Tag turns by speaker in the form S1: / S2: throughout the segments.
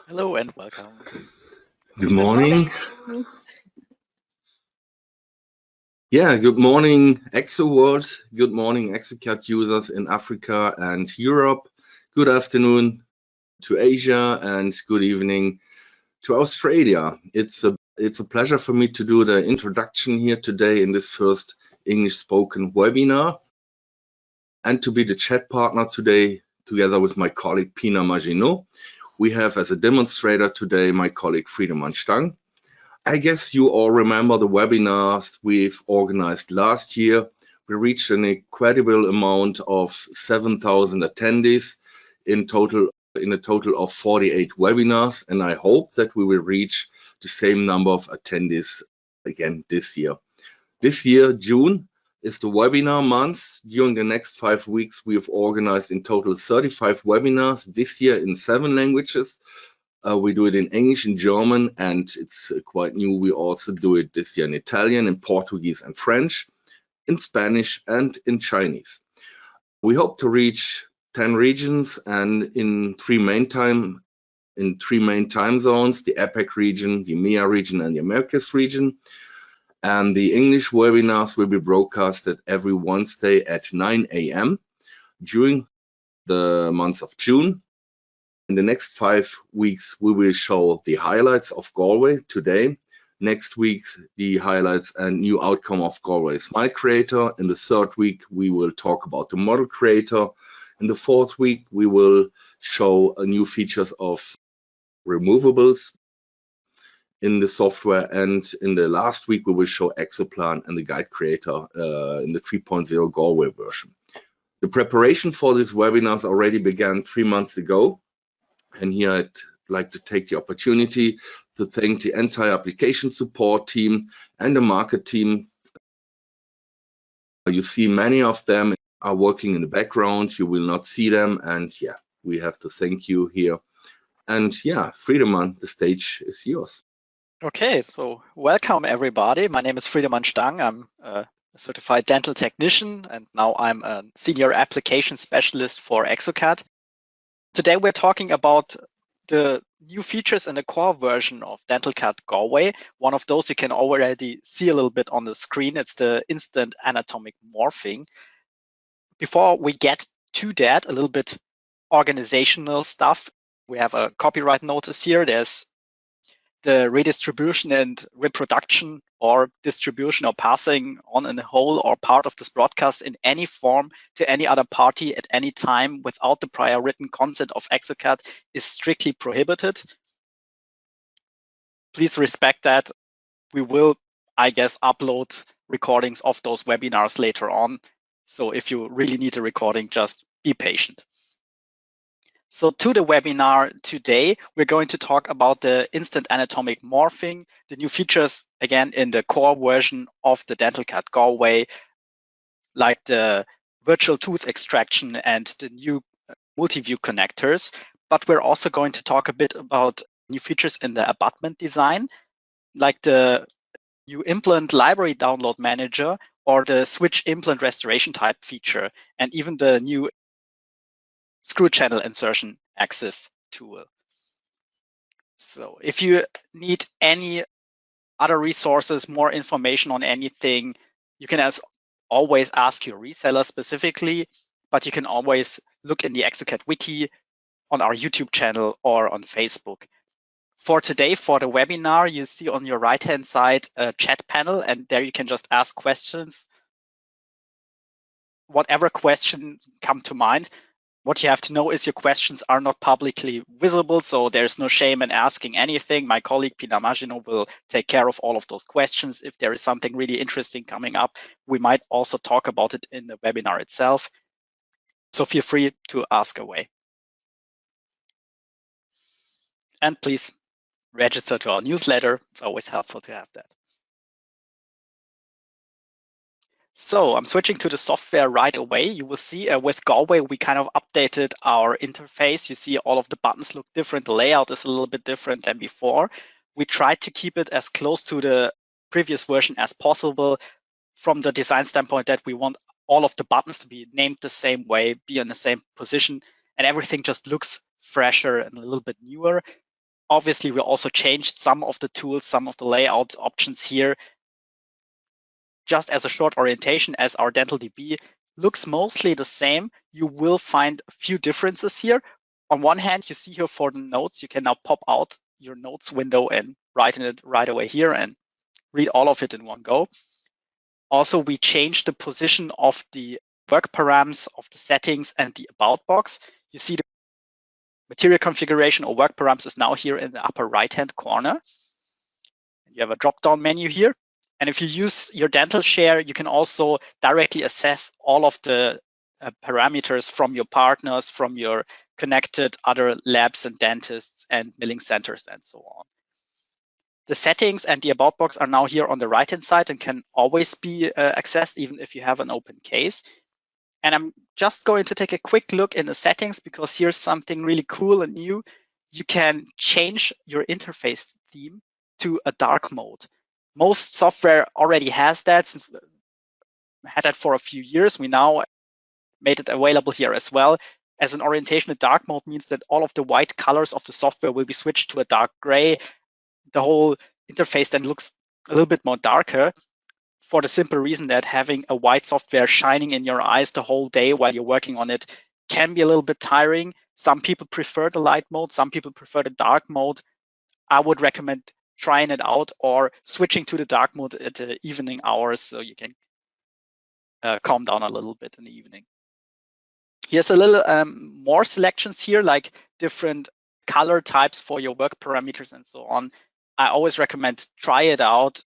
S1: Hello and welcome.
S2: Good morning. Yeah, good morning, Exo World. Good morning, ExoCAD users in Africa and Europe. Good afternoon to Asia and good evening to Australia. It's a pleasure for me to do the introduction here today in this first English spoken webinar and to be the chat partner today together with my colleague Pina Maginot. We have as a demonstrator today my colleague Friedemann Stang. I guess you all remember the webinars we've organized last year. We reached an incredible amount of 7,000 attendees in a total of 48 webinars, and I hope that we will reach the same number of attendees again this year. This year, June, is the webinar month. During the next 5 weeks, we have organized in total 35 webinars, this year in 7 languages. We do it in English and German, and it's quite new. We also do it this year in Italian, in Portuguese and French, in Spanish and in Chinese. We hope to reach 10 regions and in three main time zones, the APAC region, the EMEA region, and the Americas region. And the English webinars will be broadcasted every Wednesday at 9 a.m. during the month of June. In the next 5 weeks, we will show the highlights of Galway today. Next week, the highlights and new outcome of Galway Smile Creator. In the third week, we will talk about the Model Creator. In the fourth week, we will show new features of removables in the software. And in the last week, we will show Exoplan and the Guide Creator in the 3.0 Galway version. The preparation for these webinars already began 3 months ago. And here I'd like to take the opportunity to thank the entire application support team and the market team. You see many of them are working in the background. You will not see them. And yeah, we have to thank you here. And yeah, Friedemann, the stage is yours.
S1: Okay, so welcome everybody. My name is Friedemann Stang. I'm a certified dental technician, and now I'm a senior application specialist for ExoCAD. Today we're talking about the new features in the core version of DentalCAD Galway. One of those you can already see a little bit on the screen. It's the instant anatomic morphing. Before we get to that, a little bit organizational stuff. We have a copyright notice here. There's the redistribution and reproduction or distribution or passing on in the whole or part of this broadcast in any form to any other party at any time without the prior written consent of ExoCAD is strictly prohibited. Please respect that. We will, I guess, upload recordings of those webinars later on. So if you really need a recording, just be patient. So to the webinar today, we're going to talk about the instant anatomic morphing, the new features, again, in the core version of the DentalCAD Galway, like the virtual tooth extraction and the new multi-view connectors. But we're also going to talk a bit about new features in the abutment design, like the new implant library download manager or the switch implant restoration type feature, and even the new screw channel insertion axis tool. So if you need any other resources, more information on anything, you can always ask your reseller specifically, but you can always look in the ExoCAD Wiki on our YouTube channel or on Facebook. For today, for the webinar, you see on your right-hand side a chat panel, and there you can just ask questions. Whatever question come to mind. What you have to know is your questions are not publicly visible, so there's no shame in asking anything. My colleague Pina Maginot will take care of all of those questions. If there is something really interesting coming up, we might also talk about it in the webinar itself. So feel free to ask away. And please register to our newsletter. It's always helpful to have that. So I'm switching to the software right away. You will see with Galway, we kind of updated our interface. You see all of the buttons look different. The layout is a little bit different than before. We tried to keep it as close to the previous version as possible from the design standpoint that we want all of the buttons to be named the same way, be in the same position, and everything just looks fresher and a little bit newer. Obviously, we also changed some of the tools, some of the layout options here. Just as a short orientation, as our DentalDB looks mostly the same, you will find a few differences here. On one hand, you see here for the notes, you can now pop out your notes window and write in it right away here and read all of it in one go. Also, we changed the position of the work params, of the settings, and the about box. You see the material configuration or work params is now here in the upper right-hand corner. You have a drop-down menu here. And if you use your dental share, you can also directly access all of the parameters from your partners, from your connected other labs and dentists and milling centers and so on. The settings and the about box are now here on the right-hand side and can always be accessed even if you have an open case. And I'm just going to take a quick look in the settings because here's something really cool and new. You can change your interface theme to a dark mode. Most software already has that, had that for a few years. We now made it available here as well. As an orientation, a dark mode means that all of the white colors of the software will be switched to a dark gray. The whole interface then looks a little bit more darker for the simple reason that having a white software shining in your eyes the whole day while you're working on it can be a little bit tiring. Some people prefer the light mode, some people prefer the dark mode. I would recommend trying it out or switching to the dark mode at the evening hours so you can calm down a little bit in the evening. Here's a little more selections here, like different color types for your work parameters and so on. I always recommend try it out,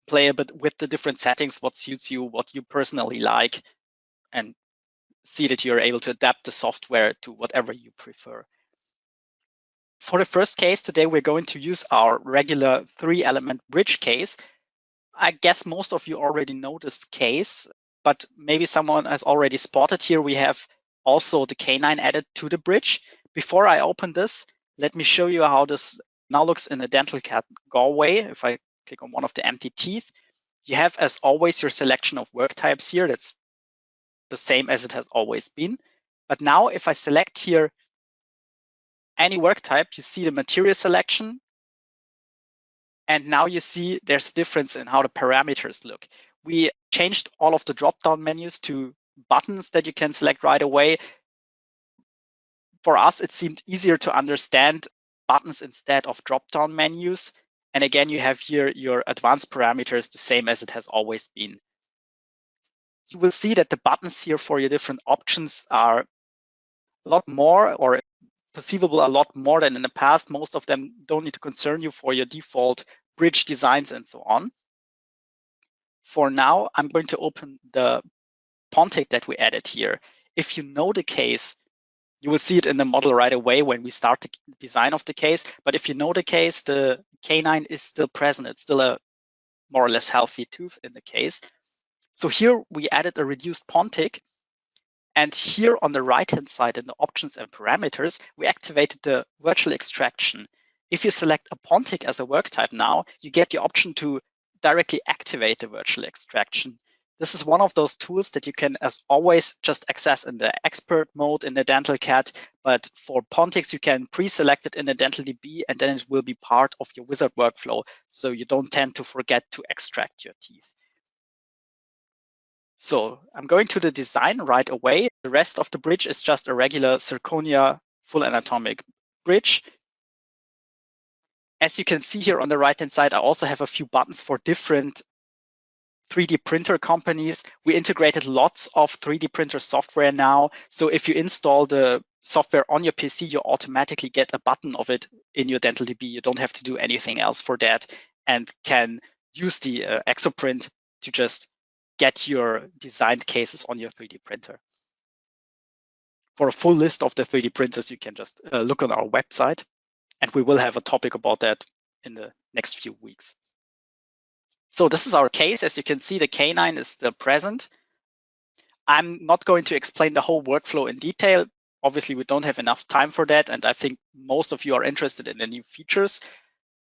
S1: play a bit with the different settings, what suits you, what you personally like, and see that you're able to adapt the software to whatever you prefer. For the first case today, we're going to use our regular 3-element bridge case. I guess most of you already know this case, but maybe someone has already spotted here. We have also the canine added to the bridge. Before I open this, let me show you how this now looks in the DentalCAD Galway. If I click on one of the empty teeth, you have, as always, your selection of work types here. That's the same as it has always been. But now if I select here any work type, you see the material selection. And now you see there's a difference in how the parameters look. We changed all of the drop-down menus to buttons that you can select right away. For us, it seemed easier to understand buttons instead of drop-down menus. And again, you have here your advanced parameters, the same as it has always been. You will see that the buttons here for your different options are a lot more, or perceivable a lot more than in the past. Most of them don't need to concern you for your default bridge designs and so on. For now, I'm going to open the Pontic that we added here. If you know the case, you will see it in the model right away when we start the design of the case. But if you know the case, the canine is still present. It's still a more or less healthy tooth in the case. So here we added a reduced Pontic. And here on the right-hand side in the options and parameters, we activated the virtual extraction. If you select a Pontic as a work type now, you get the option to directly activate the virtual extraction. This is one of those tools that you can, as always, just access in the expert mode in the DentalCAD. But for Pontics, you can pre-select it in the DentalDB, and then it will be part of your wizard workflow, so you don't tend to forget to extract your teeth. So I'm going to the design right away. The rest of the bridge is just a regular zirconia full anatomic bridge. As you can see here on the right-hand side, I also have a few buttons for different 3D printer companies. We integrated lots of 3D printer software now. So if you install the software on your PC, you automatically get a button of it in your DentalDB. You don't have to do anything else for that and can use the Exoprint to just get your designed cases on your 3D printer. For a full list of the 3D printers, you can just look on our website, and we will have a topic about that in the next few weeks. So this is our case. As you can see, the canine is still present. I'm not going to explain the whole workflow in detail. Obviously, we don't have enough time for that, and I think most of you are interested in the new features.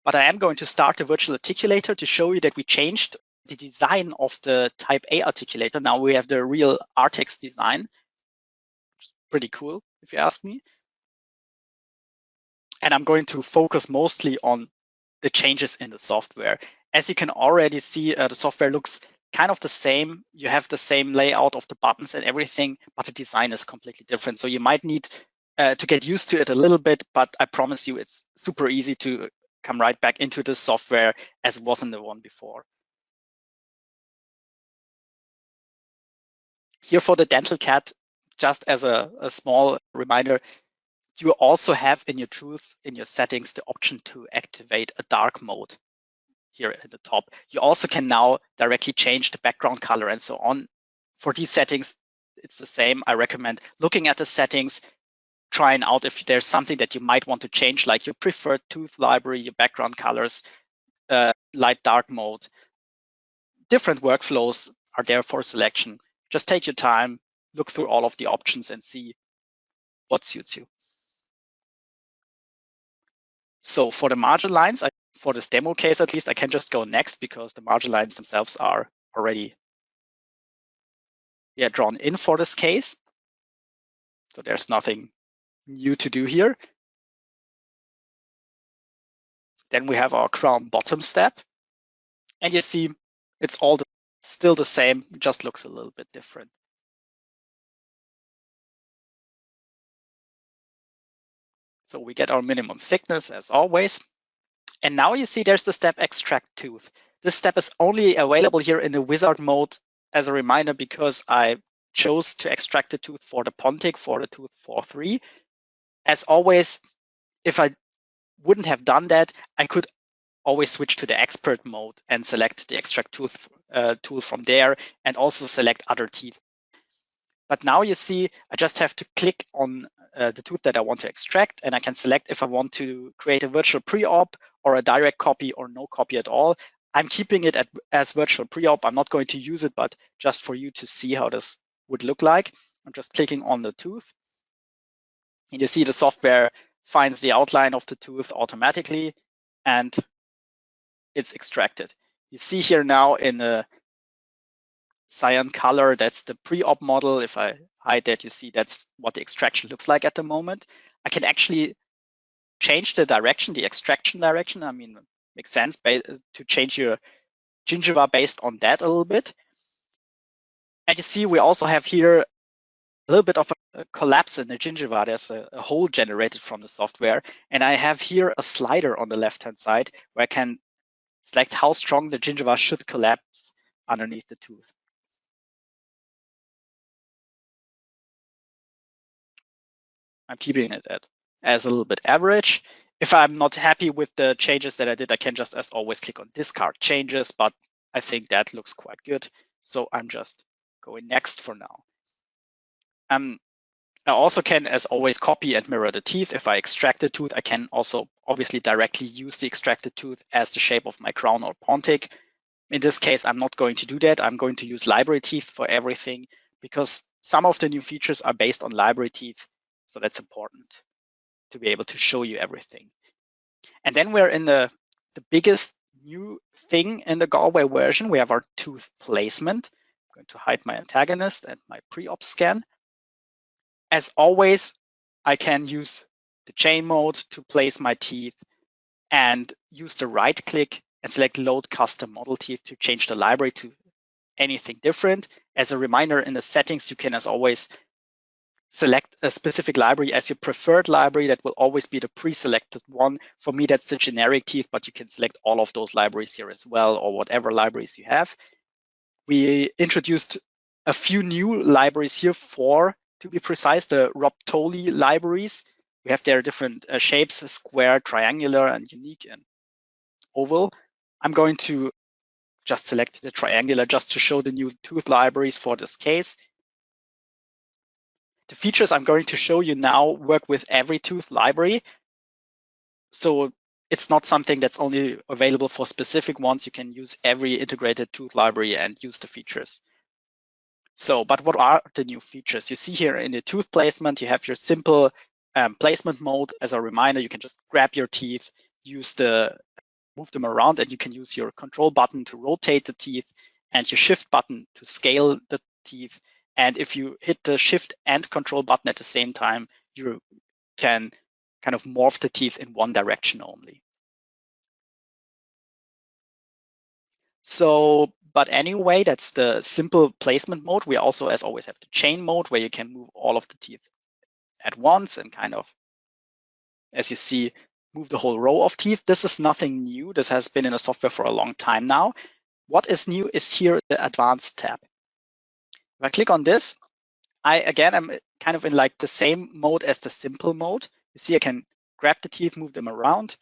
S1: But I am going to start the virtual articulator to show you that we changed the design of the Type A articulator. Now we have the real Artex design, which is pretty cool, if you ask me. And I'm going to focus mostly on the changes in the software. As you can already see, the software looks kind of the same. You have the same layout of the buttons and everything, but the design is completely different. So you might need to get used to it a little bit, but I promise you it's super easy to come right back into the software as it was in the one before. Here for the DentalCAD, just as a small reminder, you also have in your tools, in your settings, the option to activate a dark mode here at the top. You also can now directly change the background color and so on. For these settings, it's the same. I recommend looking at the settings, trying out if there's something that you might want to change, like your preferred tooth library, your background colors, light dark mode. Different workflows are there for selection. Just take your time, look through all of the options and see what suits you. So for the margin lines, for this demo case at least, I can just go next because the margin lines themselves are already drawn in for this case. So there's nothing new to do here. Then we have our crown bottom step. And you see it's all still the same, just looks a little bit different. So we get our minimum thickness as always. And now you see there's the step extract tooth. This step is only available here in the wizard mode as a reminder because I chose to extract the tooth for the Pontic for the tooth 4.3. As always, if I wouldn't have done that, I could always switch to the expert mode and select the extract tooth tool from there and also select other teeth. But now you see, I just have to click on the tooth that I want to extract, and I can select if I want to create a virtual pre-op or a direct copy or no copy at all. I'm keeping it as virtual pre-op. I'm not going to use it, but just for you to see how this would look like. I'm just clicking on the tooth. And you see the software finds the outline of the tooth automatically, and it's extracted. You see here now in the cyan color, that's the pre-op model. If I hide that, you see that's what the extraction looks like at the moment. I can actually change the direction, the extraction direction. I mean, it makes sense to change your gingiva based on that a little bit. And you see we also have here a little bit of a collapse in the gingiva. There's a hole generated from the software. And I have here a slider on the left-hand side where I can select how strong the gingiva should collapse underneath the tooth. I'm keeping it as a little bit average. If I'm not happy with the changes that I did, I can just, as always, click on discard changes, but I think that looks quite good. So I'm just going next for now. I also can, as always, copy and mirror the teeth. If I extract the tooth, I can also obviously directly use the extracted tooth as the shape of my crown or Pontic. In this case, I'm not going to do that. I'm going to use library teeth for everything because some of the new features are based on library teeth. So that's important to be able to show you everything. And then we're in the biggest new thing in the Galway version. We have our tooth placement. I'm going to hide my Antagonist and my pre-op scan. As always, I can use the chain mode to place my teeth and use the right click and select load custom model teeth to change the library to anything different. As a reminder, in the settings, you can, as always, select a specific library as your preferred library. That will always be the pre-selected one. For me, that's the generic teeth, but you can select all of those libraries here as well, or whatever libraries you have. We introduced a few new libraries here, 4 to be precise, the Rob Tolley libraries. We have their different shapes, square, triangular, and unique and oval. I'm going to just select the triangular just to show the new tooth libraries for this case. The features I'm going to show you now work with every tooth library. So it's not something that's only available for specific ones. You can use every integrated tooth library and use the features. So, but what are the new features? You see here in the tooth placement, you have your simple placement mode. As a reminder, you can just grab your teeth, move them around, and you can use your control button to rotate the teeth and your shift button to scale the teeth. And if you hit the shift and control button at the same time, you can kind of morph the teeth in one direction only. So, but anyway, that's the simple placement mode. We also, as always, have the chain mode where you can move all of the teeth at once and kind of, as you see, move the whole row of teeth. This is nothing new. This has been in the software for a long time now. What is new is here the Advanced tab. If I click on this, I'm kind of in like the same mode as the simple mode. You see, I can grab the teeth, move them around.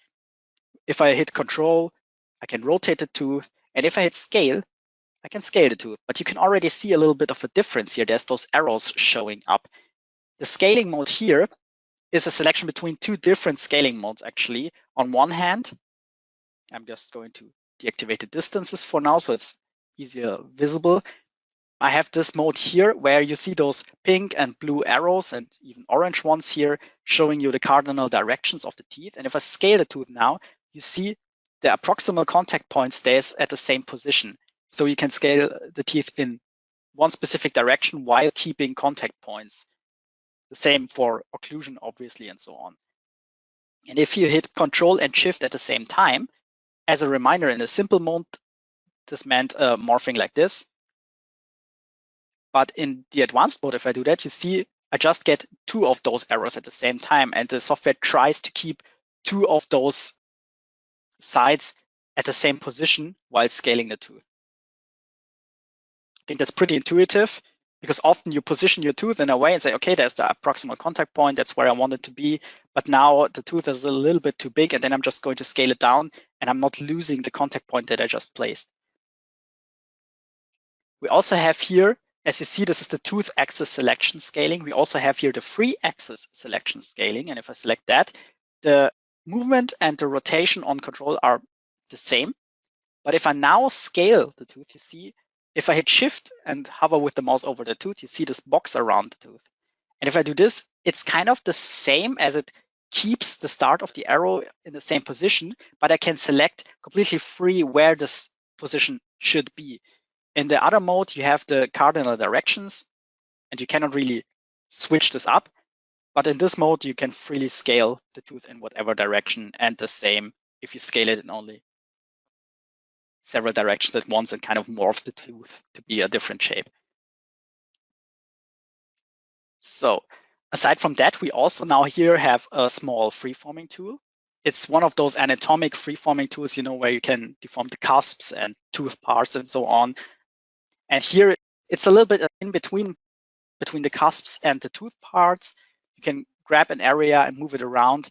S1: If I hit Control, I can rotate the tooth. And if I hit Scale, I can scale the tooth. But you can already see a little bit of a difference here. There's those arrows showing up. The scaling mode here is a selection between two different scaling modes, actually. On one hand, I'm just going to deactivate the distances for now, so it's easier visible. I have this mode here where you see those pink and blue arrows and even orange ones here showing you the cardinal directions of the teeth. And if I scale the tooth now, you see the approximal contact point stays at the same position. So you can scale the teeth in one specific direction while keeping contact points. The same for occlusion, obviously, and so on. And if you hit Control and Shift at the same time, as a reminder, in a simple mode, this meant morphing like this. But in the advanced mode, if I do that, you see I just get two of those arrows at the same time. And the software tries to keep two of those sides at the same position while scaling the tooth. I think that's pretty intuitive because often you position your tooth in a way and say, okay, there's the approximate contact point. That's where I want it to be. But now the tooth is a little bit too big and then I'm just going to scale it down and I'm not losing the contact point that I just placed. We also have here, as you see, this is the tooth axis selection scaling. We also have here the free axis selection scaling. And if I select that, the movement and the rotation on Control are the same. But if I now scale the tooth, you see, if I hit Shift and hover with the mouse over the tooth, you see this box around the tooth. And if I do this, it's kind of the same as it keeps the start of the arrow in the same position, but I can select completely free where this position should be. In the other mode, you have the cardinal directions and you cannot really switch this up. But in this mode, you can freely scale the tooth in whatever direction, and the same if you scale it in only several directions at once and kind of morph the tooth to be a different shape. So aside from that, we also now here have a small freeforming tool. It's one of those anatomic freeforming tools, you know, where you can deform the cusps and tooth parts and so on. And here it's a little bit in between the cusps and the tooth parts. You can grab an area and move it around.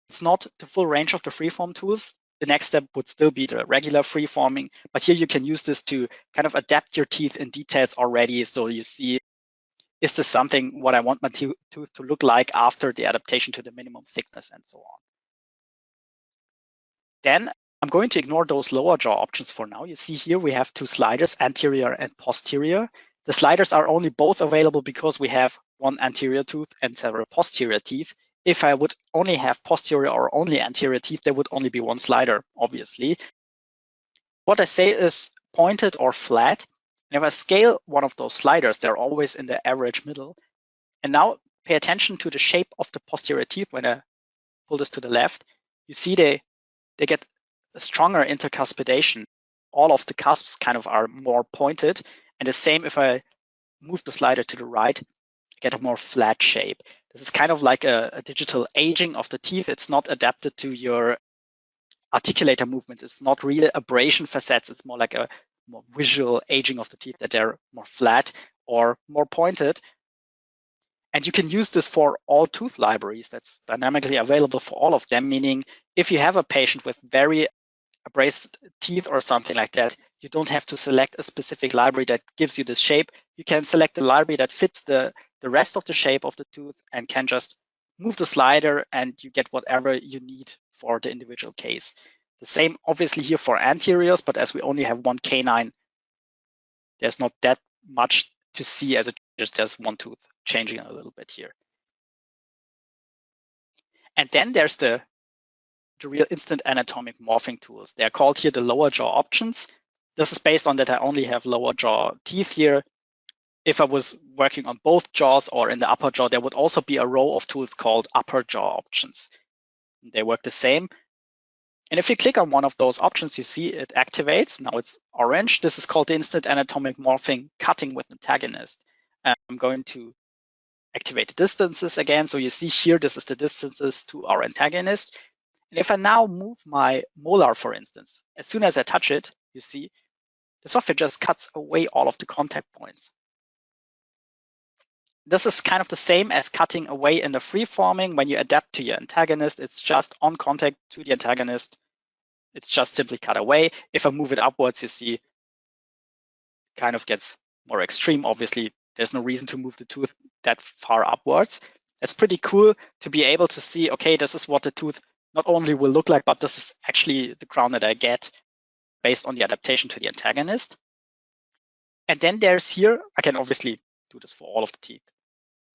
S1: It's not the full range of the freeform tools. The next step would still be the regular freeforming, but here you can use this to kind of adapt your teeth in details already. So you see, is this something what I want my tooth to look like after the adaptation to the minimum thickness and so on. Then I'm going to ignore those lower jaw options for now. You see here we have two sliders, anterior and posterior. The sliders are only both available because we have one anterior tooth and several posterior teeth. If I would only have posterior or only anterior teeth, there would only be one slider, obviously. What I say is pointed or flat. And if I scale one of those sliders, they're always in the average middle. And now pay attention to the shape of the posterior teeth. When I pull this to the left, you see they get a stronger intercuspidation. All of the cusps kind of are more pointed. And the same if I move the slider to the right, I get a more flat shape. This is kind of like a digital aging of the teeth. It's not adapted to your articulator movements. It's not really abrasion facets. It's more like a more visual aging of the teeth, that they're more flat or more pointed. And you can use this for all tooth libraries. That's dynamically available for all of them, meaning if you have a patient with very abrased teeth or something like that, you don't have to select a specific library that gives you this shape. You can select a library that fits the rest of the shape of the tooth and can just move the slider and you get whatever you need for the individual case. The same obviously here for anteriors, but as we only have one canine, there's not that much to see as it just has one tooth changing a little bit here. And then there's the real instant anatomic morphing tools. They're called here the lower jaw options. This is based on that I only have lower jaw teeth here. If I was working on both jaws or in the upper jaw, there would also be a row of tools called upper jaw options. They work the same. And if you click on one of those options, you see it activates. Now it's orange. This is called the instant anatomic morphing cutting with antagonist. I'm going to activate the distances again. So you see here, this is the distances to our antagonist. And if I now move my molar, for instance, as soon as I touch it, you see the software just cuts away all of the contact points. This is kind of the same as cutting away in the free-forming. When you adapt to your antagonist, it's just on contact to the antagonist. It's just simply cut away. If I move it upwards, you see it kind of gets more extreme. Obviously, there's no reason to move the tooth that far upwards. It's pretty cool to be able to see, okay, this is what the tooth not only will look like, but this is actually the crown that I get based on the adaptation to the antagonist. And then there's here, I can obviously do this for all of the teeth.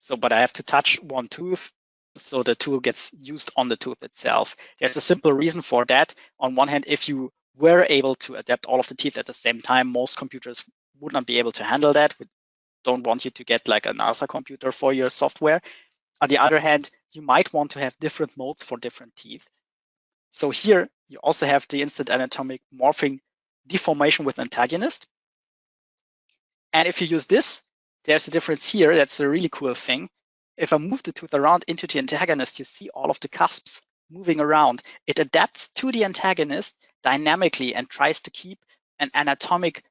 S1: So, but I have to touch one tooth, so the tool gets used on the tooth itself. There's a simple reason for that. On one hand, if you were able to adapt all of the teeth at the same time, most computers would not be able to handle that. We don't want you to get like a NASA computer for your software. On the other hand, you might want to have different modes for different teeth. So here you also have the instant anatomic morphing deformation with antagonist. And if you use this, there's a difference here. That's a really cool thing. If I move the tooth around into the antagonist, you see all of the cusps moving around. It adapts to the antagonist dynamically and tries to keep an anatomic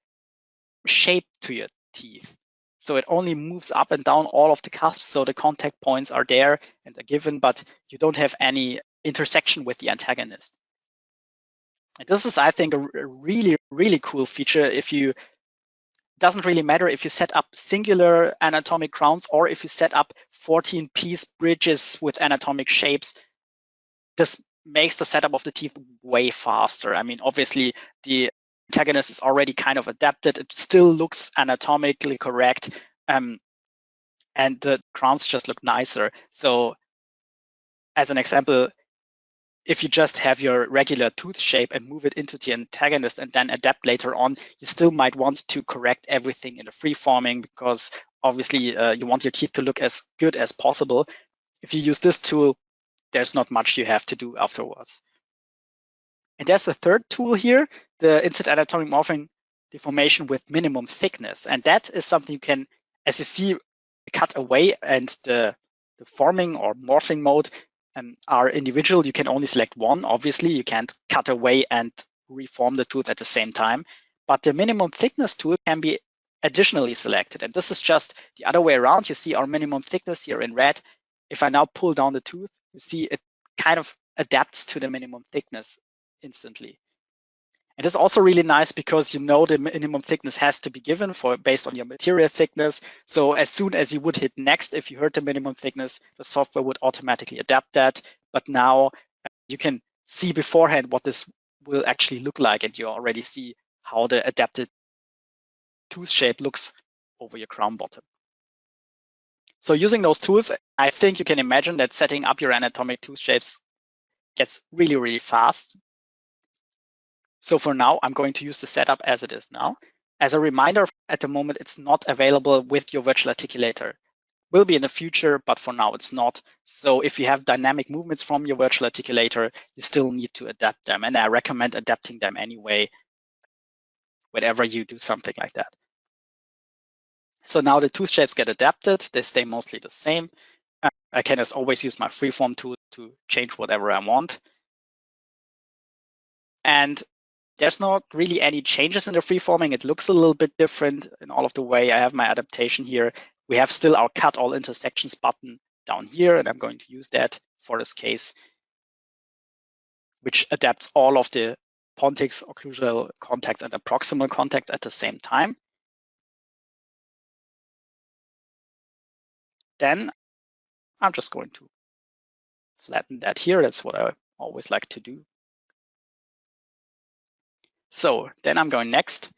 S1: shape to your teeth. So it only moves up and down all of the cusps, so the contact points are there and are given, but you don't have any intersection with the antagonist. And this is, I think, a really, really cool feature. If you doesn't really matter if you set up singular anatomic crowns or if you set up 14-piece bridges with anatomic shapes. This makes the setup of the teeth way faster. I mean, obviously, the antagonist is already kind of adapted. It still looks anatomically correct, and the crowns just look nicer. So as an example, if you just have your regular tooth shape and move it into the antagonist and then adapt later on, you still might want to correct everything in the free-forming because obviously you want your teeth to look as good as possible. If you use this tool, there's not much you have to do afterwards. And there's a third tool here, the instant anatomic morphing deformation with minimum thickness. And that is something you can, as you see, cut away, and the forming or morphing mode are individual. You can only select one. Obviously, you can't cut away and reform the tooth at the same time. But the minimum thickness tool can be additionally selected. And this is just the other way around. You see our minimum thickness here in red. If I now pull down the tooth, you see it kind of adapts to the minimum thickness instantly. It is also really nice because you know the minimum thickness has to be given based on your material thickness. So as soon as you would hit next, if you heard the minimum thickness, the software would automatically adapt that. But now you can see beforehand what this will actually look like, and you already see how the adapted tooth shape looks over your crown bottom. So using those tools, I think you can imagine that setting up your anatomic tooth shapes gets really, really fast. So for now, I'm going to use the setup as it is now. As a reminder, at the moment, it's not available with your virtual articulator. Will be in the future, but for now it's not. So if you have dynamic movements from your virtual articulator, you still need to adapt them. And I recommend adapting them anyway, whenever you do something like that. So now the tooth shapes get adapted. They stay mostly the same. I can, as always, use my freeform tool to change whatever I want. And there's not really any changes in the freeforming. It looks a little bit different in all of the way. I have my adaptation here. We have still our cut all intersections button down here, and I'm going to use that for this case, which adapts all of the pontics, occlusal contacts, and the proximal contacts at the same time. Then I'm just going to flatten that here. That's what I always like to do. So then I'm going next.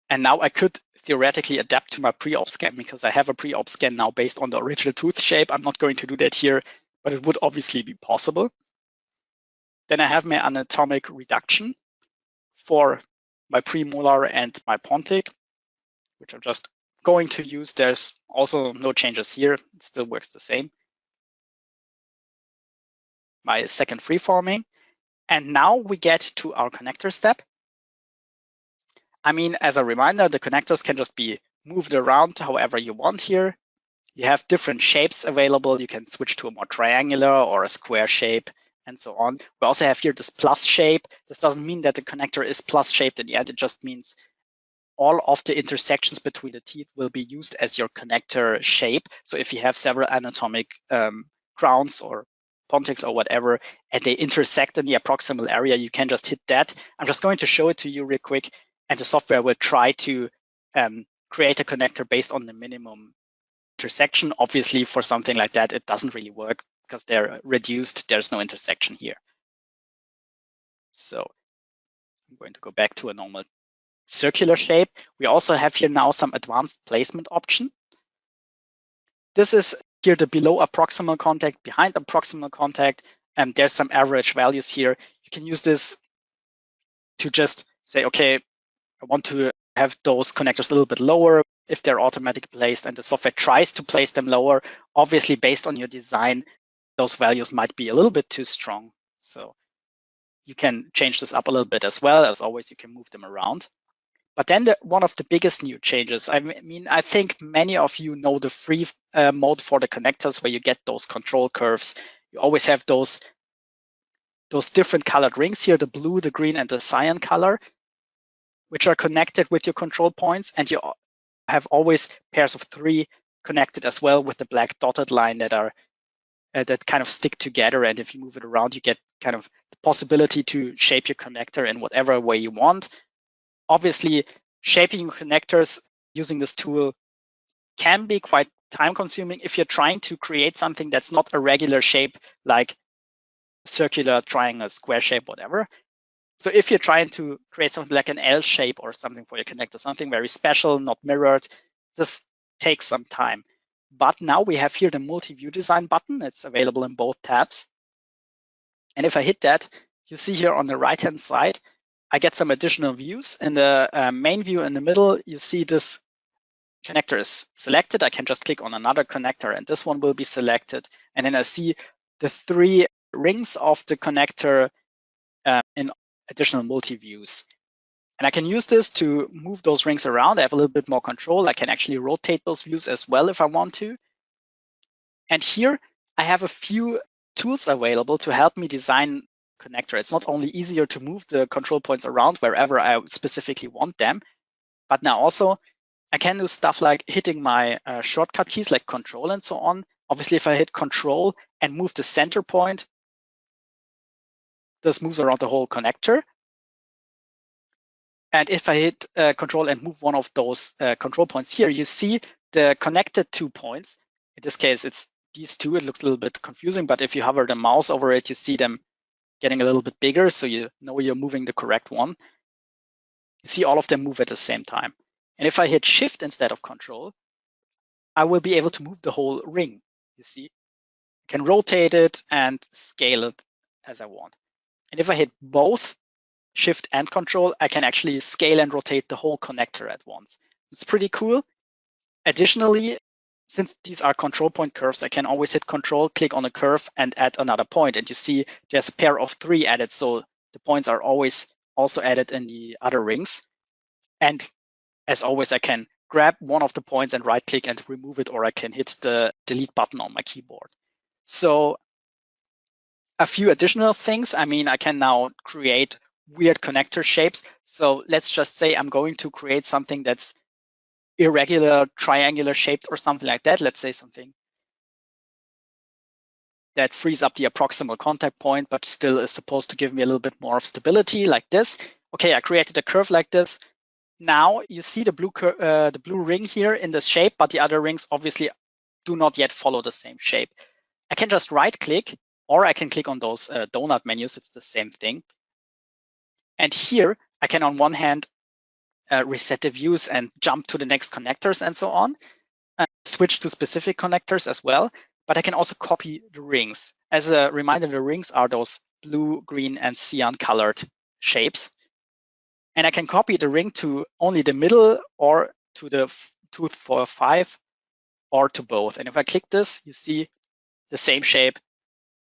S1: And now I could theoretically adapt to my pre-op scan because I have a pre-op scan now based on the original tooth shape. I'm not going to do that here, but it would obviously be possible. Then I have my anatomic reduction for my premolar and my pontic, which I'm just going to use. There's also no changes here. It still works the same. my second freeforming. And now we get to our connector step. I mean, as a reminder, the connectors can just be moved around however you want here. You have different shapes available. You can switch to a more triangular or a square shape and so on. We also have here this plus shape. This doesn't mean that the connector is plus shaped in the end. It just means all of the intersections between the teeth will be used as your connector shape. So if you have several anatomic crowns or pontics or whatever, and they intersect in the approximal area, you can just hit that. I'm just going to show it to you real quick, and the software will try to create a connector based on the minimum intersection. Obviously, for something like that, it doesn't really work because they're reduced. There's no intersection here. So I'm going to go back to a normal circular shape. We also have here now some advanced placement option. This is here the below approximal contact, behind approximal contact, and there's some average values here. You can use this to just say, okay, I want to have those connectors a little bit lower if they're automatically placed, and the software tries to place them lower. Obviously, based on your design, those values might be a little bit too strong. So you can change this up a little bit as well. As always, you can move them around. But then one of the biggest new changes, I mean, I think many of you know the free mode for the connectors where you get those control curves. You always have those different colored rings here, the blue, the green, and the cyan color, which are connected with your control points. And you have always pairs of 3 connected as well with the black dotted line that are that kind of stick together. And if you move it around, you get kind of the possibility to shape your connector in whatever way you want. Obviously, shaping connectors using this tool can be quite time consuming if you're trying to create something that's not a regular shape like circular, triangle, square shape, whatever. So if you're trying to create something like an L shape or something for your connector, something very special, not mirrored, this takes some time. But now we have here the Multiview Design button. It's available in both tabs. And if I hit that, you see here on the right-hand side, I get some additional views. In the main view in the middle, you see this connector is selected. I can just click on another connector and this one will be selected. And then I see the 3 rings of the connector in additional multi-views. And I can use this to move those rings around. I have a little bit more control. I can actually rotate those views as well if I want to. And here I have a few tools available to help me design connector. It's not only easier to move the control points around wherever I specifically want them, but now also I can do stuff like hitting my shortcut keys like Control and so on. Obviously, if I hit Control and move the center point, this moves around the whole connector. And if I hit Control and move one of those control points here, you see the connected 2 points. In this case, it's these 2. It looks a little bit confusing, but if you hover the mouse over it, you see them getting a little bit bigger, so you know you're moving the correct one. You see all of them move at the same time. And if I hit Shift instead of Control, I will be able to move the whole ring. You see, I can rotate it and scale it as I want. And if I hit both Shift and Control, I can actually scale and rotate the whole connector at once. It's pretty cool. Additionally, since these are control point curves, I can always hit Control, click on a curve, and add another point. And you see there's a pair of 3 added, so the points are always also added in the other rings. And as always, I can grab one of the points and right-click and remove it, or I can hit the delete button on my keyboard. So a few additional things. I mean, I can now create weird connector shapes. So let's just say I'm going to create something that's irregular, triangular shaped or something like that. Let's say something that frees up the approximal contact point, but still is supposed to give me a little bit more of stability like this. Okay, I created a curve like this. Now you see the blue ring here in this shape, but the other rings obviously do not yet follow the same shape. I can just right click, or I can click on those donut menus. It's the same thing. And here I can on one hand reset the views and jump to the next connectors and so on, switch to specific connectors as well. But I can also copy the rings. As a reminder, the rings are those blue, green, and cyan colored shapes. And I can copy the ring to only the middle or to the tooth for 5 or to both. And if I click this, you see the same shape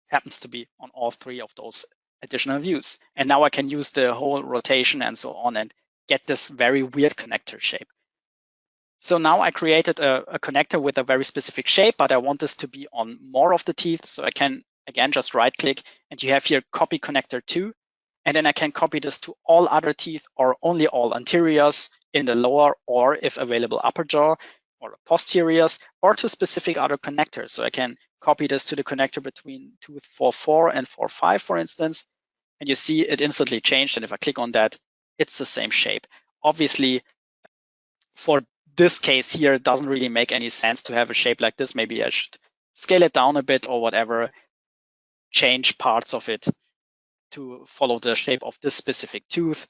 S1: happens to be on all 3 of those additional views. And now I can use the whole rotation and so on and get this very weird connector shape. So now I created a connector with a very specific shape, but I want this to be on more of the teeth. So I can, again, just right click and you have here copy connector to, and then I can copy this to all other teeth or only all anteriors in the lower or if available upper jaw or posteriors or to specific other connectors. So I can copy this to the connector between tooth 4.4 and 4.5, for instance, and you see it instantly changed. And if I click on that, it's the same shape. Obviously, for this case here, it doesn't really make any sense to have a shape like this. Maybe I should scale it down a bit or whatever, change parts of it to follow the shape of this specific tooth.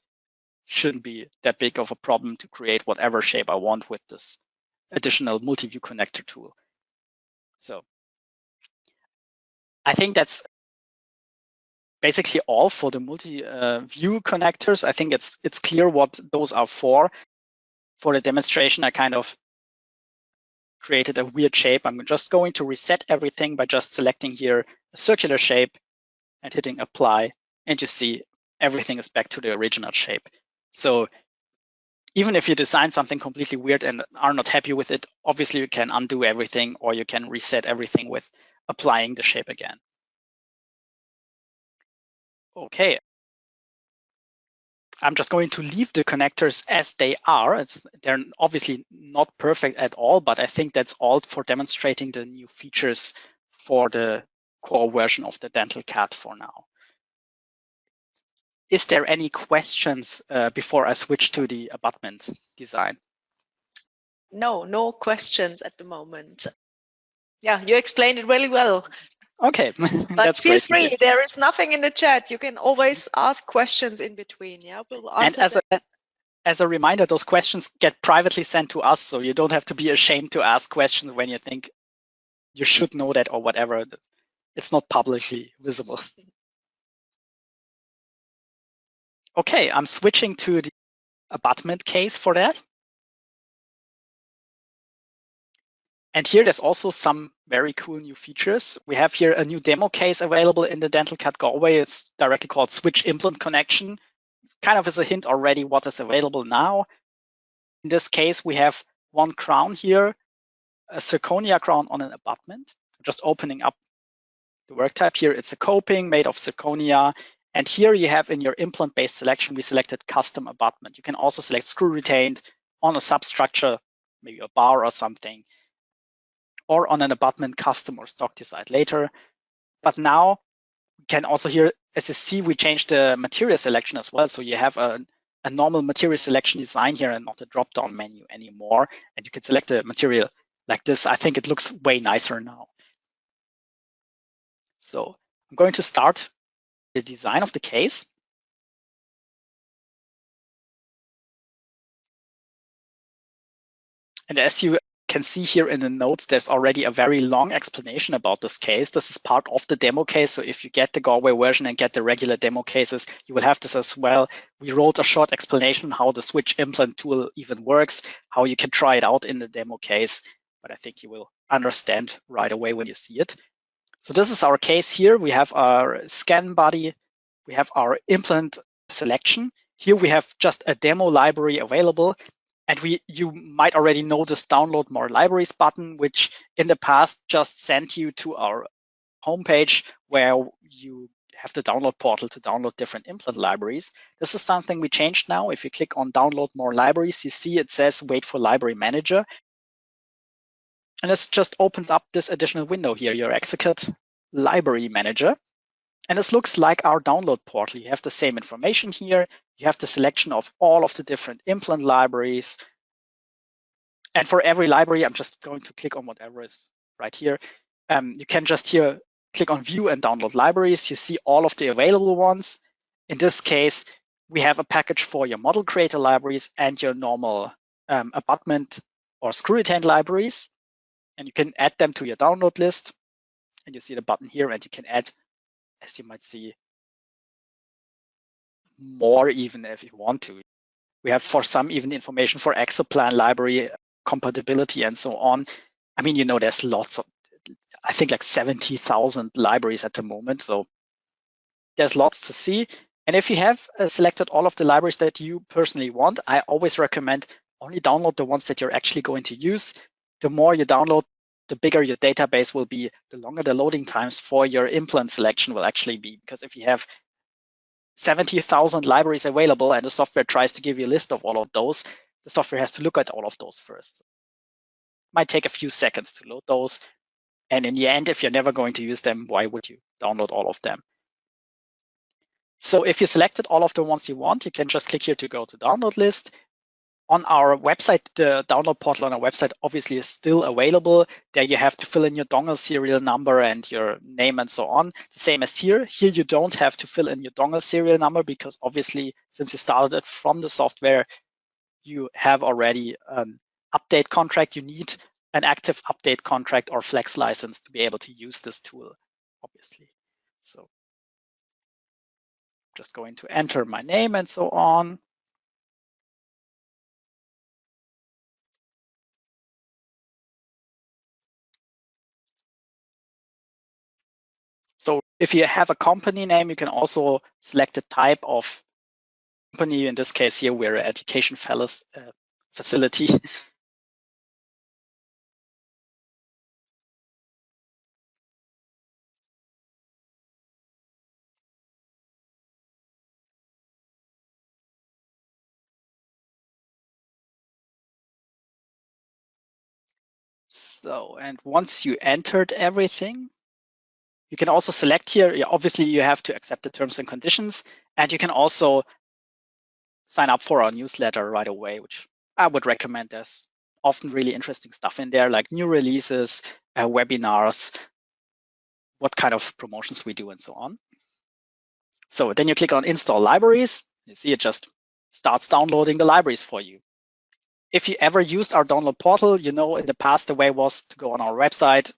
S1: Shouldn't be that big of a problem to create whatever shape I want with this additional multi-view connector tool. So I think that's basically all for the multi-view connectors. I think it's clear what those are for. For the demonstration, I kind of created a weird shape. I'm just going to reset everything by just selecting here a circular shape and hitting apply. And you see everything is back to the original shape. So even if you design something completely weird and are not happy with it, obviously you can undo everything or you can reset everything with applying the shape again. Okay. I'm just going to leave the connectors as they are. They're obviously not perfect at all, but I think that's all for demonstrating the new features for the core version of the DentalCAD for now. Is there any questions before I switch to the abutment design?
S3: No questions at the moment. Yeah, you explained it really well.
S1: Okay,
S3: but
S1: that's
S3: feel
S1: great.
S3: Free. There is nothing in the chat. You can always ask questions in between. Yeah, we'll answer.
S1: And as a reminder, those questions get privately sent to us, so you don't have to be ashamed to ask questions when you think you should know that or whatever. It's not publicly visible. Okay, I'm switching to the abutment case for that. And here there's also some very cool new features. We have here a new demo case available in the DentalCAD Galway. It's directly called Switch Implant Connection. It's kind of as a hint already what is available now. In this case, we have one crown here, a zirconia crown on an abutment. Just opening up the work type here, it's a coping made of zirconia. And here you have in your implant-based selection, we selected custom abutment. You can also select screw retained on a substructure, maybe a bar or something, or on an abutment custom or stock decide later. But now we can also here, as you see, we changed the material selection as well. So you have a normal material selection design here and not a drop-down menu anymore. And you can select a material like this. I think it looks way nicer now. So I'm going to start the design of the case. And as you can see here in the notes, there's already a very long explanation about this case. This is part of the demo case. So if you get the Galway version and get the regular demo cases, you will have this as well. We wrote a short explanation how the switch implant tool even works, how you can try it out in the demo case, but I think you will understand right away when you see it. So this is our case here. We have our scan body. We have our implant selection. Here we have just a demo library available. And you might already know this download more libraries button, which in the past just sent you to our homepage where you have the download portal to download different implant libraries. This is something we changed now. If you click on download more libraries, you see it says wait for library manager. And this just opens up this additional window here, your Execute library manager. And this looks like our download portal. You have the same information here. You have the selection of all of the different implant libraries. And for every library, I'm just going to click on whatever is right here. You can just here click on view and download libraries. You see all of the available ones. In this case, we have a package for your model creator libraries and your normal abutment or screw retained libraries. And you can add them to your download list. And you see the button here, and you can add, as you might see, more even if you want to. We have for some even information for exoplan library compatibility and so on. I mean, you know, there's lots of I think like 70,000 libraries at the moment. So there's lots to see. And if you have selected all of the libraries that you personally want, I always recommend only download the ones that you're actually going to use. The more you download, the bigger your database will be, the longer the loading times for your implant selection will actually be. Because if you have 70,000 libraries available and the software tries to give you a list of all of those, the software has to look at all of those first. It might take a few seconds to load those. And in the end, if you're never going to use them, why would you download all of them? So if you selected all of the ones you want, you can just click here to go to download list. On our website, the download portal on our website obviously is still available. There you have to fill in your dongle serial number and your name and so on. The same as here. Here you don't have to fill in your dongle serial number because obviously since you started it from the software, you have already an update contract. You need an active update contract or flex license to be able to use this tool, obviously. So just going to enter my name and so on. So if you have a company name, you can also select the type of company. In this case here, we're an education facility. So, and once you entered everything, you can also select here. Obviously, you have to accept the terms and conditions, and you can also sign up for our newsletter right away, which I would recommend. There's often really interesting stuff in there, like new releases, webinars, what kind of promotions we do, and so on. So then you click on Install Libraries. You see it just starts downloading the libraries for you. If you ever used our download portal, you know in the past the way was to go on our website,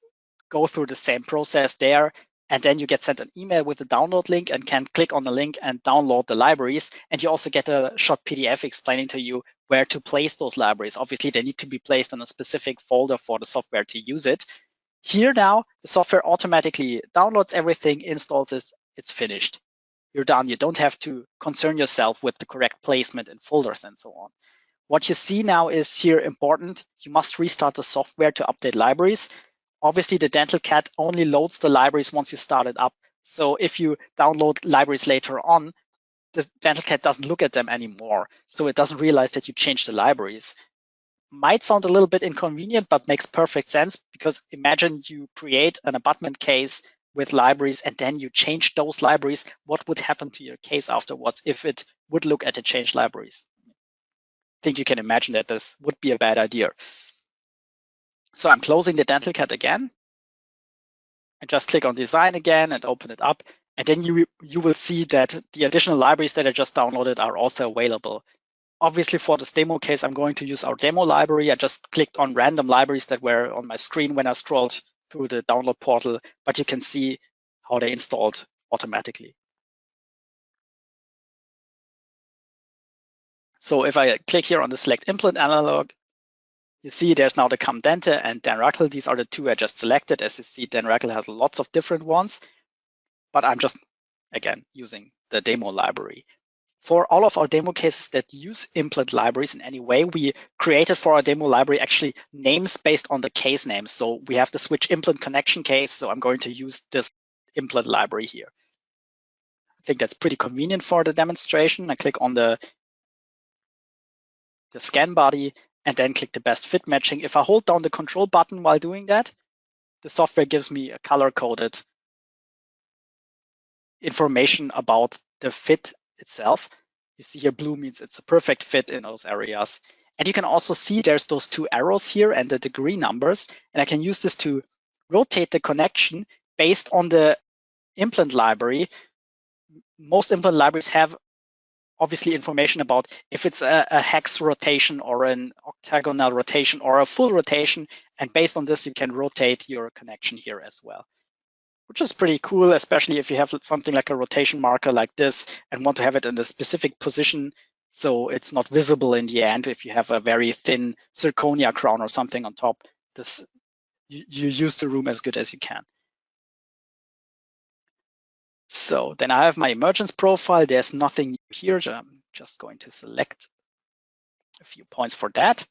S1: go through the same process there, and then you get sent an email with a download link and can click on the link and download the libraries. And you also get a short PDF explaining to you where to place those libraries. Obviously, they need to be placed in a specific folder for the software to use it. Here now, the software automatically downloads everything, installs it, it's finished. You're done. You don't have to concern yourself with the correct placement in folders and so on. What you see now is here important. You must restart the software to update libraries. Obviously, the DentalCAD only loads the libraries once you start it up. So if you download libraries later on, the DentalCAD doesn't look at them anymore. So it doesn't realize that you changed the libraries. Might sound a little bit inconvenient, but makes perfect sense because imagine you create an abutment case with libraries and then you change those libraries. What would happen to your case afterwards if it would look at the changed libraries? I think you can imagine that this would be a bad idea. So I'm closing the DentalCAD again. I just click on Design again and open it up. And then you will see that the additional libraries that I just downloaded are also available. Obviously, for this demo case, I'm going to use our demo library. I just clicked on random libraries that were on my screen when I scrolled through the download portal, but you can see how they installed automatically. So if I click here on the Select Implant Analog, you see there's now the CAMDente and DenRackle. These are the two I just selected. As you see, DenRackle has lots of different ones, but I'm just, again, using the demo library. For all of our demo cases that use implant libraries in any way, we created for our demo library actually names based on the case name. So we have the switch implant connection case. So I'm going to use this implant library here. I think that's pretty convenient for the demonstration. I click on the scan body and then click the best fit matching. If I hold down the control button while doing that, the software gives me a color-coded information about the fit itself. You see here blue means it's a perfect fit in those areas. And you can also see there's those two arrows here and the degree numbers. And I can use this to rotate the connection based on the implant library. Most implant libraries have obviously information about if it's a hex rotation or an octagonal rotation or a full rotation. And based on this, you can rotate your connection here as well, which is pretty cool, especially if you have something like a rotation marker like this and want to have it in a specific position so it's not visible in the end. If you have a very thin zirconia crown or something on top, this you use the room as good as you can. So then I have my emergence profile. There's nothing new here. I'm just going to select a few points for that.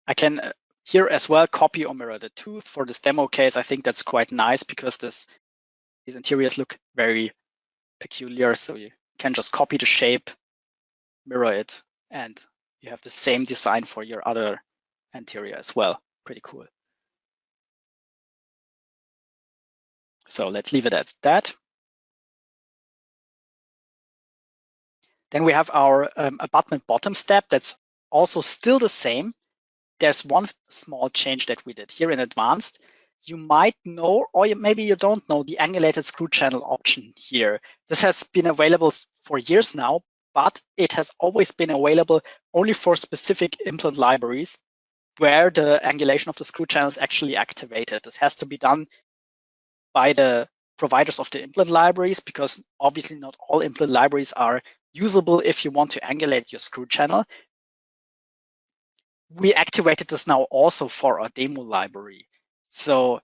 S1: I can here as well copy or mirror the tooth. For this demo case, I think that's quite nice because these anteriors look very peculiar. So you can just copy the shape, mirror it, and you have the same design for your other anterior as well. Pretty cool. So let's leave it at that. Then we have our abutment bottom step. That's also still the same. There's one small change that we did here in advanced. You might know, or maybe you don't know, the angulated screw channel option here. This has been available for years now, but it has always been available only for specific implant libraries where the angulation of the screw channel is actually activated. This has to be done by the providers of the implant libraries, because obviously not all implant libraries are usable if you want to angulate your screw channel. We activated this now also for our demo library. So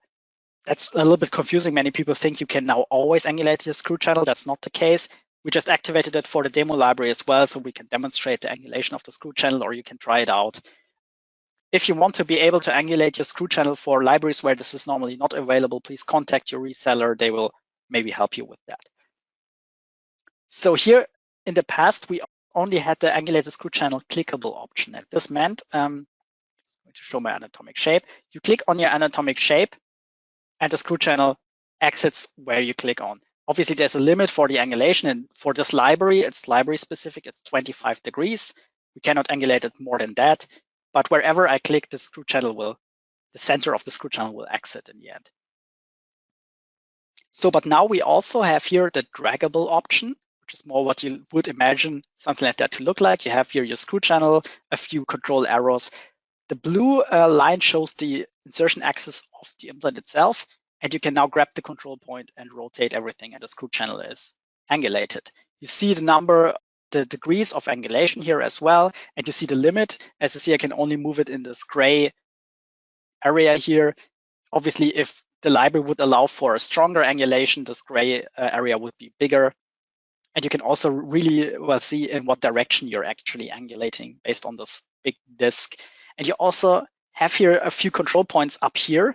S1: that's a little bit confusing. Many people think you can now always angulate your screw channel. That's not the case. We just activated it for the demo library as well, so we can demonstrate the angulation of the screw channel, or you can try it out. If you want to be able to angulate your screw channel for libraries where this is normally not available, please contact your reseller. They will maybe help you with that. So here in the past, we only had the angulated screw channel clickable option. And this meant, I'm going to show my anatomic shape. You click on your anatomic shape and the screw channel exits where you click on. Obviously, there's a limit for the angulation, and for this library, it's library specific, it's 25 degrees. We cannot angulate it more than that, but wherever I click, the screw channel will, the center of the screw channel will exit in the end. So, but now we also have here the draggable option, which is more what you would imagine something like that to look like. You have here your screw channel, a few control arrows. The blue line shows the insertion axis of the implant itself, and you can now grab the control point and rotate everything, and the screw channel is angulated. You see the number, the degrees of angulation here as well, and you see the limit. As you see, I can only move it in this gray area here. Obviously, if the library would allow for a stronger angulation, this gray area would be bigger. And you can also really well see in what direction you're actually angulating based on this big disc. And you also have here a few control points up here,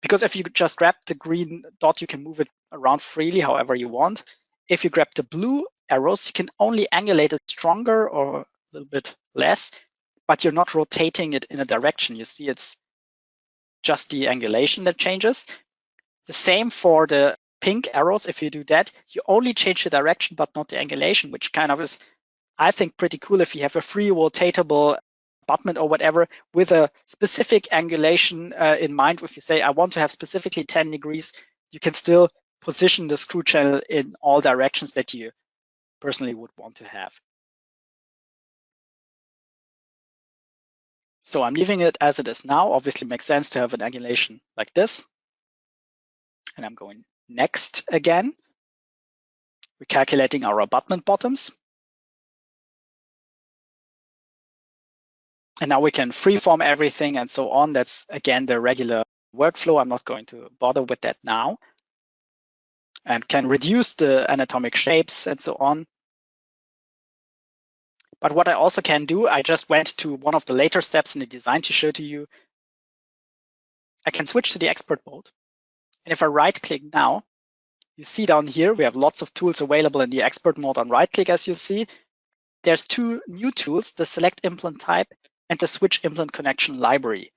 S1: because if you just grab the green dot, you can move it around freely however you want. If you grab the blue arrows, you can only angulate it stronger or a little bit less, but you're not rotating it in a direction. You see it's just the angulation that changes. The same for the pink arrows. If you do that, you only change the direction, but not the angulation, which kind of is, I think, pretty cool if you have a free rotatable abutment or whatever with a specific angulation in mind. If you say, I want to have specifically 10 degrees, you can still position the screw channel in all directions that you personally would want to have. So I'm leaving it as it is now. Obviously, it makes sense to have an angulation like this. And I'm going next again. We're calculating our abutment bottoms. And now we can freeform everything and so on. That's, again, the regular workflow. I'm not going to bother with that now. And can reduce the anatomic shapes and so on. But what I also can do, I just went to one of the later steps in the design to show to you. I can switch to the expert mode. And if I right click now, you see down here, we have lots of tools available in the expert mode on right click, as you see. There's two new tools, the select implant type and the switch implant connection library.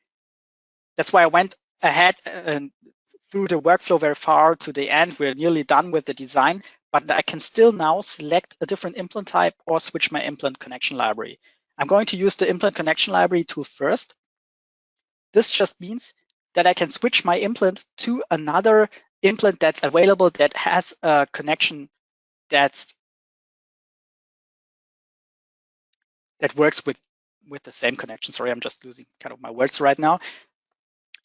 S1: That's why I went ahead and through the workflow very far to the end. We're nearly done with the design, but I can still now select a different implant type or switch my implant connection library. I'm going to use the implant connection library tool first. This just means that I can switch my implant to another implant that's available that has a connection that works with the same connection. Sorry, I'm just losing kind of my words right now.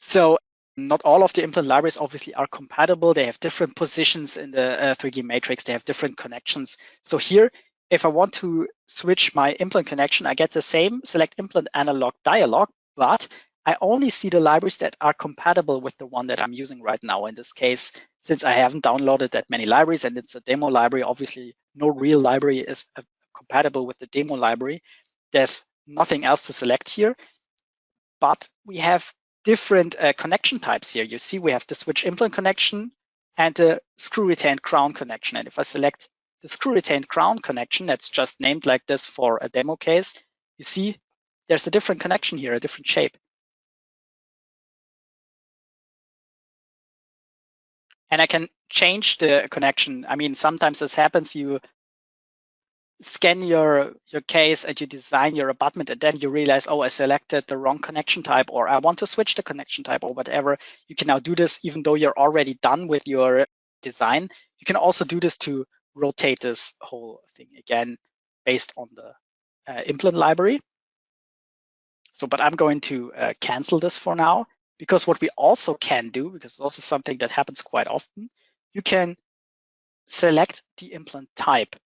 S1: So not all of the implant libraries obviously are compatible. They have different positions in the 3D matrix. They have different connections. So here, if I want to switch my implant connection, I get the same select implant analog dialog, but I only see the libraries that are compatible with the one that I'm using right now. In this case, since I haven't downloaded that many libraries and it's a demo library, obviously no real library is compatible with the demo library. There's nothing else to select here, but we have different connection types here. You see we have the switch implant connection and the screw retained crown connection. And if I select the screw retained crown connection, that's just named like this for a demo case, you see there's a different connection here, a different shape. And I can change the connection. I mean, sometimes this happens, you scan your case and you design your abutment and then you realize, oh, I selected the wrong connection type, or I want to switch the connection type or whatever. You can now do this even though you're already done with your design. You can also do this to rotate this whole thing again based on the implant library. So, but I'm going to cancel this for now, because what we also can do, because it's also something that happens quite often, you can select the implant type.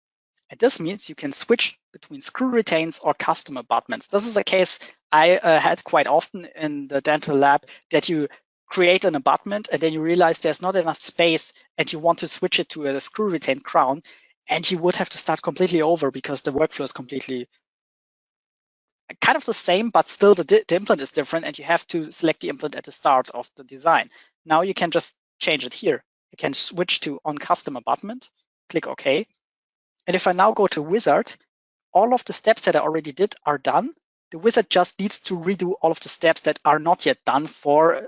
S1: And this means you can switch between screw retains or custom abutments. This is a case I had quite often in the dental lab, that you create an abutment and then you realize there's not enough space and you want to switch it to a screw retained crown, and you would have to start completely over because the workflow is completely kind of the same, but still the implant is different and you have to select the implant at the start of the design. Now you can just change it here. You can switch to on custom abutment, click OK. And if I now go to wizard, all of the steps that I already did are done. The wizard just needs to redo all of the steps that are not yet done for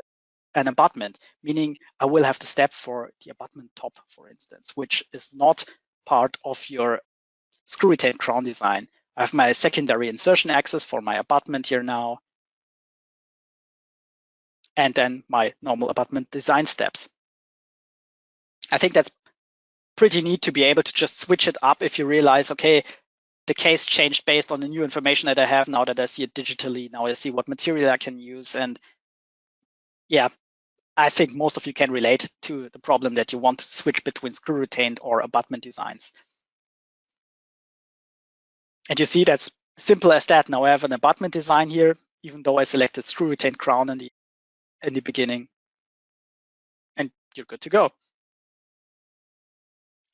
S1: an abutment, meaning I will have the step for the abutment top, for instance, which is not part of your screw retained crown design. I have my secondary insertion axis for my abutment here now, and then my normal abutment design steps. I think that's pretty neat to be able to just switch it up if you realize, okay, the case changed based on the new information that I have now that I see it digitally. Now I see what material I can use. And yeah, I think most of you can relate to the problem that you want to switch between screw retained or abutment designs. And you see that's simple as that. Now I have an abutment design here, even though I selected screw retained crown in the beginning, and you're good to go.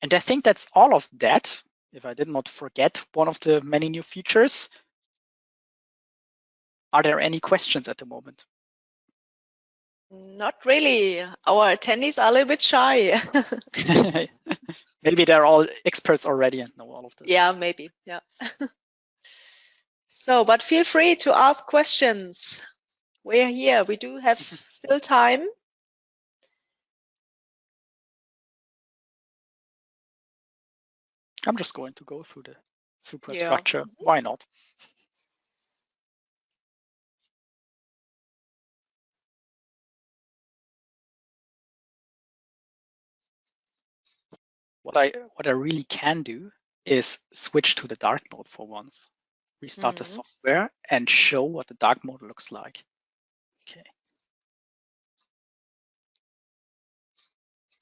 S1: And I think that's all of that, if I did not forget one of the many new features. Are there any questions at the moment?
S3: Not really. Our attendees are a little bit shy.
S1: Maybe they're all experts already and know all of this.
S3: Yeah, maybe. Yeah. So, but feel free to ask questions. We're here. We do have still time.
S1: I'm just going to go through the superstructure. Yeah. Why not? What I really can do is switch to the dark mode for once. Restart the software and show what the dark mode looks like. Okay.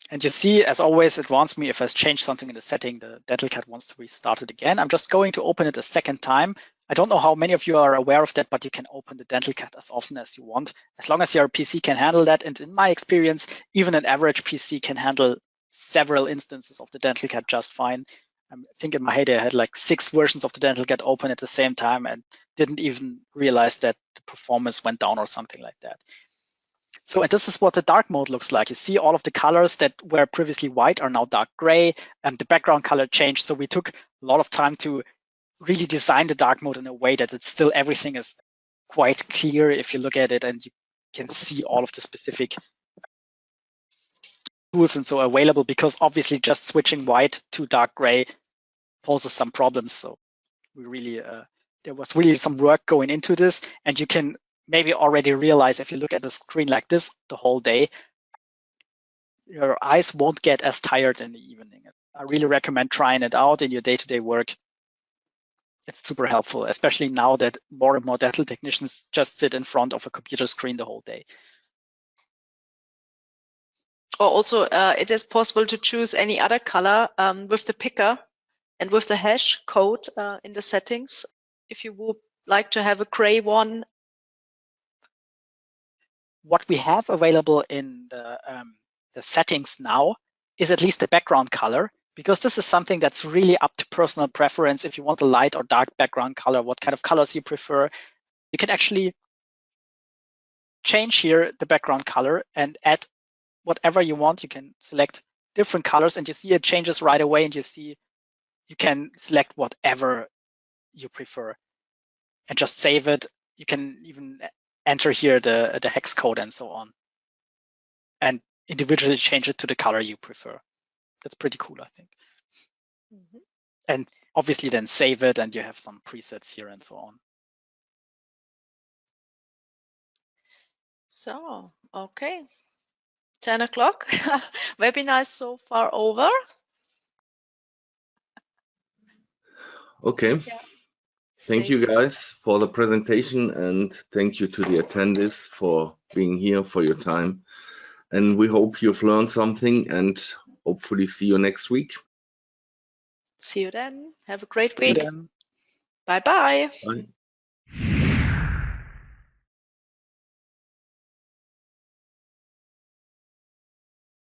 S1: And you see, as always, it wants me, if I change something in the setting, the DentalCAD wants to restart it again. I'm just going to open it a second time. I don't know how many of you are aware of that, but you can open the DentalCAD as often as you want, as long as your PC can handle that. And in my experience, even an average PC can handle several instances of the DentalCAD just fine. I think in my head, I had like 6 versions of the DentalCAD open at the same time and didn't even realize that the performance went down or something like that. So, and this is what the dark mode looks like. You see all of the colors that were previously white are now dark gray, and the background color changed. So we took a lot of time to really design the dark mode in a way that it's still everything is quite clear if you look at it and you can see all of the specific tools and so available, because obviously just switching white to dark gray poses some problems. So we really, there was really some work going into this, and you can maybe already realize if you look at the screen like this the whole day, your eyes won't get as tired in the evening. I really recommend trying it out in your day-to-day work. It's super helpful, especially now that more and more dental technicians just sit in front of a computer screen the whole day.
S3: Or also, it is possible to choose any other color with the picker and with the hash code in the settings. If you would like to have a gray one,
S1: what we have available in the settings now is at least the background color, because this is something that's really up to personal preference. If you want a light or dark background color, what kind of colors you prefer, you can actually change here the background color and add whatever you want. You can select different colors and you see it changes right away, and you see you can select whatever you prefer and just save it. You can even enter here the hex code and so on, and individually change it to the color you prefer. That's pretty cool, I think. Mm-hmm. And obviously then save it, and you have some presets here and so on.
S3: So, okay. 10 o'clock. Webinar is so far over.
S2: Okay. Yeah. Thank you guys for the presentation, and thank you to the attendees for being here, for your time. And we hope you've learned something, and hopefully see you next week.
S3: See you then. Have a great week. Bye-bye.
S2: Bye.